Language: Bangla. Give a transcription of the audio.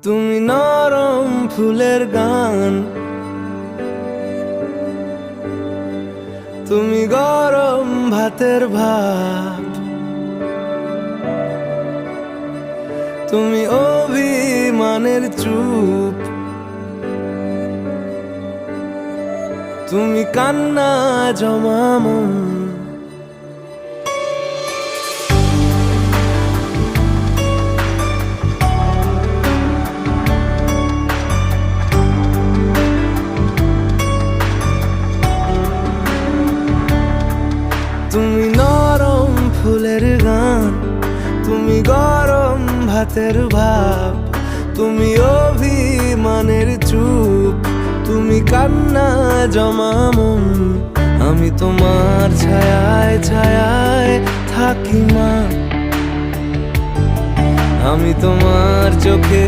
তুমি নরম ফুলের গান, তুমি গরম ভাতের ভাত, তুমি অভিমানের চুপ, তুমি কান্না জমা মন। তুমি নরম ফুলের গান, তুমি গরম ভাতের ভাব, তুমি অভিমানের চুপ, তুমি কান্না জমা মন। আমি তোমার ছায়ায় ছায়ায় থাকি মা, আমি তোমার চোখে